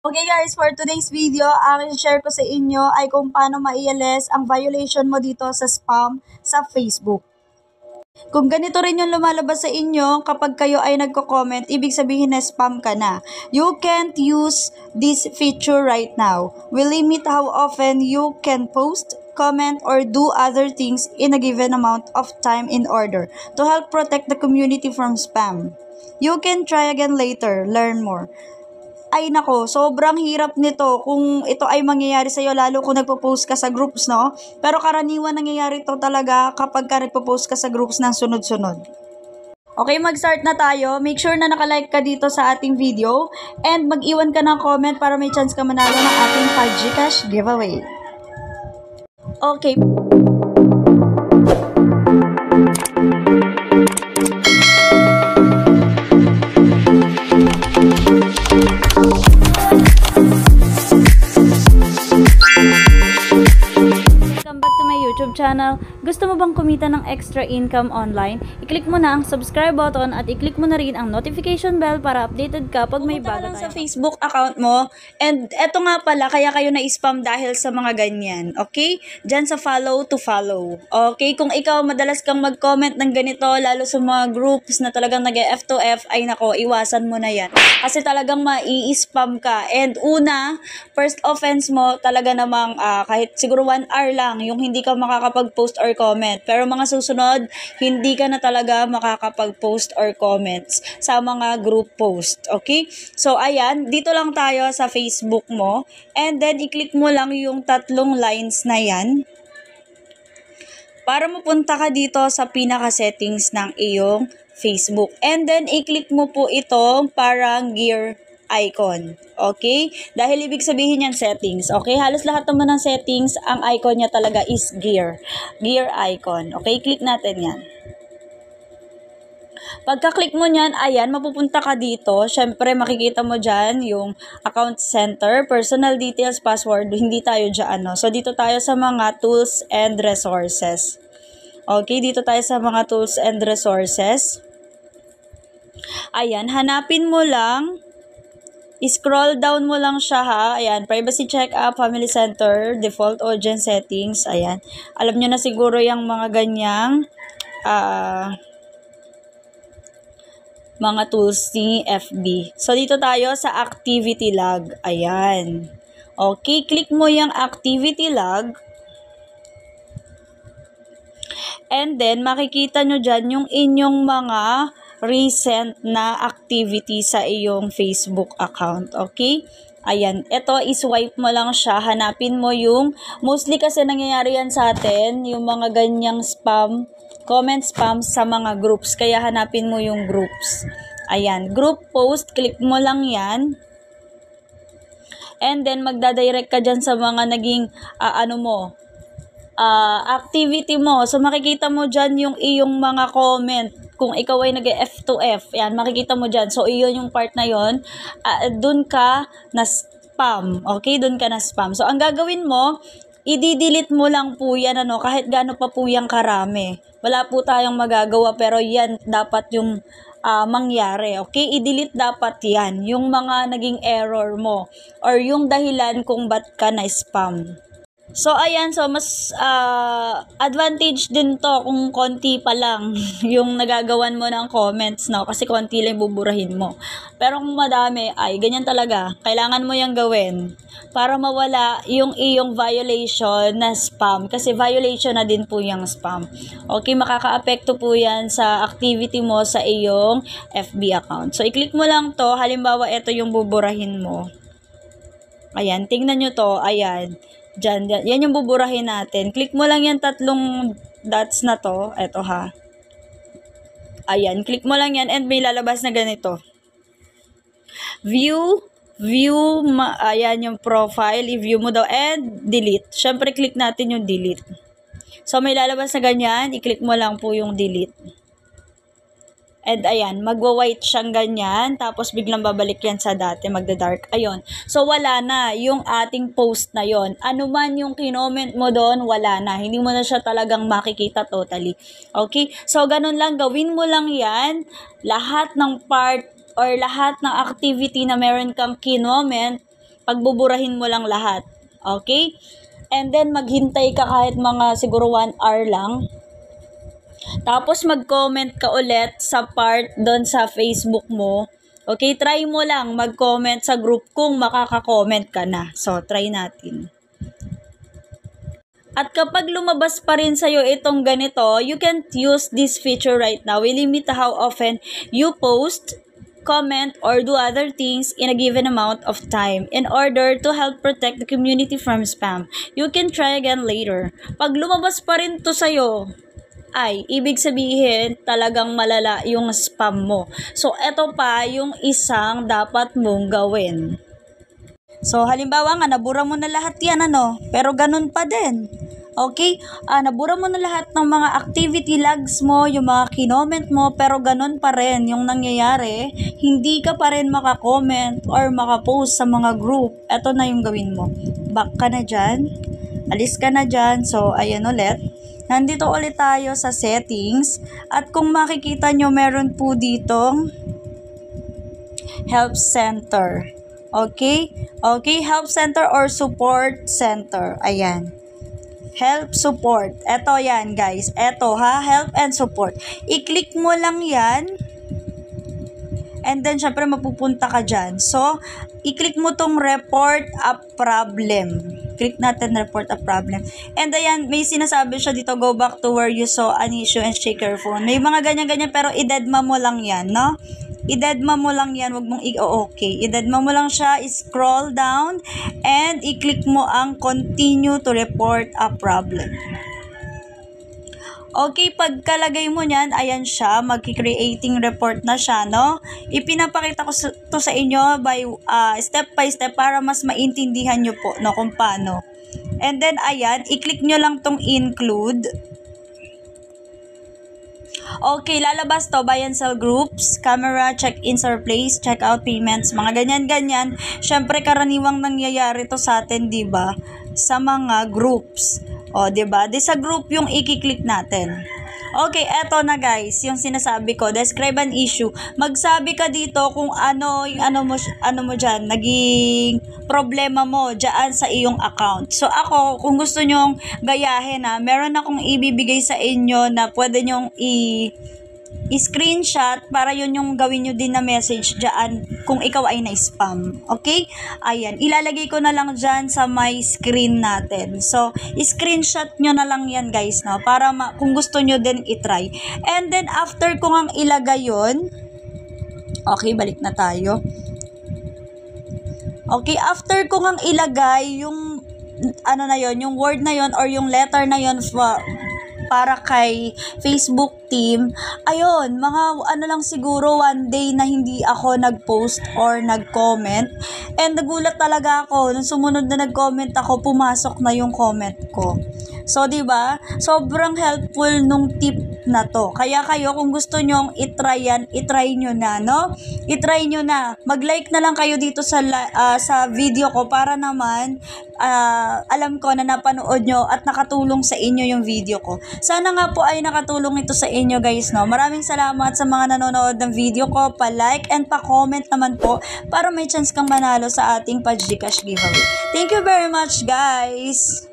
Okay guys, for today's video, ang share ko sa inyo ay kung paano ma-i-alis ang violation mo dito sa spam sa Facebook. Kung ganito rin yung lumalabas sa inyo kapag kayo ay nagko-comment, ibig sabihin na spam ka na. You can't use this feature right now. We limit how often you can post, comment, or do other things in a given amount of time in order to help protect the community from spam. You can try again later, learn more. Ay nako, sobrang hirap nito kung ito ay mangyayari sa'yo, lalo kung nagpo-post ka sa groups, no? Pero karaniwan nangyayari ito talaga kapag ka nagpo-post ka sa groups ng sunod-sunod. Okay, mag-start na tayo. Make sure na nakalike ka dito sa ating video and mag-iwan ka ng comment para may chance ka manalo ng ating 5 Gcash giveaway. Okay. YouTube channel. Gusto mo bang kumita ng extra income online? I-click mo na ang subscribe button at i-click mo na rin ang notification bell para updated ka pag may bago tayo sa Facebook account mo. And eto nga pala, kaya kayo na-spam dahil sa mga ganyan. Okay? Diyan sa follow to follow. Okay? Kung ikaw madalas kang mag-comment ng ganito, lalo sa mga groups na talagang nag-F2F, ay nako, iwasan mo na yan. Kasi talagang mai-spam ka. And una, first offense mo, talaga namang kahit siguro 1 hour lang, yung hindi ka makakapag-post or comment. Pero mga susunod, hindi ka na talaga makakapag-post or comments sa mga group post. Okay? So, ayan, dito lang tayo sa Facebook mo. And then, i-click mo lang yung 3 lines na yan para mapunta ka dito sa pinaka-settings ng iyong Facebook. And then, i-click mo po itong parang gear icon. Okay? Dahil ibig sabihin yan settings. Okay? Halos lahat naman ng settings, ang icon niya talaga is gear. Gear icon. Okay? Click natin yan. Pagka-click mo niyan, ayan, mapupunta ka dito. Syempre, makikita mo dyan yung account center, personal details, password. Hindi tayo dyan, no? So, dito tayo sa mga tools and resources. Okay? Dito tayo sa mga tools and resources. Ayan, hanapin mo lang. I-scroll down mo lang siya, ha. Ayan, privacy checkup, family center, default audience settings. Ayan. Alam nyo na siguro yung mga ganyang mga tools ni FB. So, dito tayo sa activity log. Ayan. Okay, click mo yung activity log. And then, makikita nyo dyan yung inyong mga recent na activity sa iyong Facebook account. Okay? Ayan. Ito, iswipe mo lang siya. Hanapin mo yung, mostly kasi nangyayari yan sa atin, yung mga ganyang spam, comment spam sa mga groups. Kaya hanapin mo yung groups. Ayan. Group post, click mo lang yan. And then, magdadirect ka dyan sa mga naging, activity mo. So, makikita mo dyan yung iyong mga comment. Kung ikaw ay nag-F2F, yan, makikita mo dyan. So, iyon yung part na yon, dun ka na spam. Okay? Dun ka na spam. So, ang gagawin mo, i-delete mo lang po yan, kahit gaano pa po yung karami. Wala po tayong magagawa, pero yan dapat yung mangyari. Okay? I-delete dapat yan. Yung mga naging error mo or yung dahilan kung ba't ka na spam. So, ayan. So, mas advantage din to kung konti pa lang yung nagagawan mo ng comments, no? Kasi konti lang buburahin mo. Pero kung madami, ay, ganyan talaga. Kailangan mo yung gawin para mawala yung iyong violation na spam. Kasi violation na din po yung spam. Okay, makaka-apekto po yan sa activity mo sa iyong FB account. So, i-click mo lang to. Halimbawa, ito yung buburahin mo. Ayan, tingnan nyo to. Ayan. Diyan, yan yung buburahin natin. Click mo lang yung 3 dots na to. Eto, ha. Ayan, click mo lang yan and may lalabas na ganito. View, ayan yung profile. I-view mo daw and delete. Syempre, click natin yung delete. So, may lalabas na ganyan. I-click mo lang po yung delete. And ayan, magwa-white siyang ganyan, tapos biglang babalik yan sa dati, magda-dark. Ayun. So, wala na yung ating post na yon. Ano man yung kinoment mo doon, wala na. Hindi mo na siya talagang makikita totally. Okay? So, ganun lang. Gawin mo lang yan. Lahat ng part or lahat ng activity na meron kang kinoment, Pagbuburahin mo lang lahat. Okay? And then, maghintay ka kahit mga siguro 1 hour lang. Tapos, mag-comment ka ulit sa part doon sa Facebook mo. Okay? Try mo lang mag-comment sa group kung makaka-comment ka na. So, try natin. At kapag lumabas pa rin sa'yo itong ganito, you can use this feature right now. We limit how often you post, comment, or do other things in a given amount of time in order to help protect the community from spam. You can try again later. Pag lumabas pa rin to sa'yo, ay, ibig sabihin talagang malala yung spam mo. So, eto pa yung isang dapat mong gawin. So, halimbawa nga, nabura mo na lahat yan, pero ganun pa din. Okay? Nabura mo na lahat ng mga activity logs mo, yung mga kinoment mo, pero ganun pa rin yung nangyayari. Hindi ka pa rin makakomment or makapost sa mga group. Ito na yung gawin mo. Back ka na dyan. Alis ka na dyan. So, ayan ulit. Nandito ulit tayo sa settings. At kung makikita nyo, meron po ditong help center. Okay? Okay, help center or support center. Ayan. Help, support. Ito yan, guys. Ito, help and support. I-click mo lang yan. And then, syempre, mapupunta ka dyan. So, i-click mo tong report a problem. Click natin report a problem. And ayan, may sinasabi siya dito, go back to where you saw an issue and shake your phone. May mga ganyan-ganyan, pero i-deadma mo lang yan, no? I-deadma mo lang yan, wag mong i-okay. I-deadma mo lang siya, scroll down, and i-click mo ang continue to report a problem. Okay, pagkalagay mo niyan, ayan siya, magki-creating report na siya, no? Ipinapakita ko to sa inyo by step by step para mas maintindihan nyo po, no, kung paano. And then, ayan, i-click nyo lang tong include. Okay, lalabas to, buy and sell groups, camera, check-ins or place, check-out payments, mga ganyan-ganyan. Syempre, karaniwang nangyayari to sa atin, diba? Sa mga groups. O, diba? Di sa group yung i-click natin. Okay, eto na guys, yung sinasabi ko, describe an issue. Magsabi ka dito kung ano mo dyan, naging problema mo dyan sa iyong account. So ako, kung gusto nyong gayahin meron akong ibibigay sa inyo na pwede nyong i-screenshot para yun yung gawin nyo din na message dyan kung ikaw ay na-spam. Okay? Ayan. Ilalagay ko na lang dyan sa my screen natin. So, screenshot nyo na lang yan guys, no? Para kung gusto nyo din itry. And then, after ko ngang ilagay yun, okay, balik na tayo. Okay, after ko ngang ilagay yung na yun, yung word na yun or yung letter na yun para kay Facebook team, ayun, mga lang siguro 1 day na hindi ako nag-post or nag-comment. And nagulat talaga ako, nung sumunod na nag-comment ako, pumasok na yung comment ko. So, diba? Sobrang helpful nung tip na to. Kaya kayo, kung gusto nyong itry yan, itry nyo na, no? Itry nyo na. Mag-like na lang kayo dito sa video ko para naman alam ko na napanood nyo at nakatulong sa inyo yung video ko. Sana nga po ay nakatulong ito sa inyo guys, no? Maraming salamat sa mga nanonood ng video ko. Pa-like and pa-comment naman po para may chance kang manalo sa ating pa-Gcash giveaway. Thank you very much guys!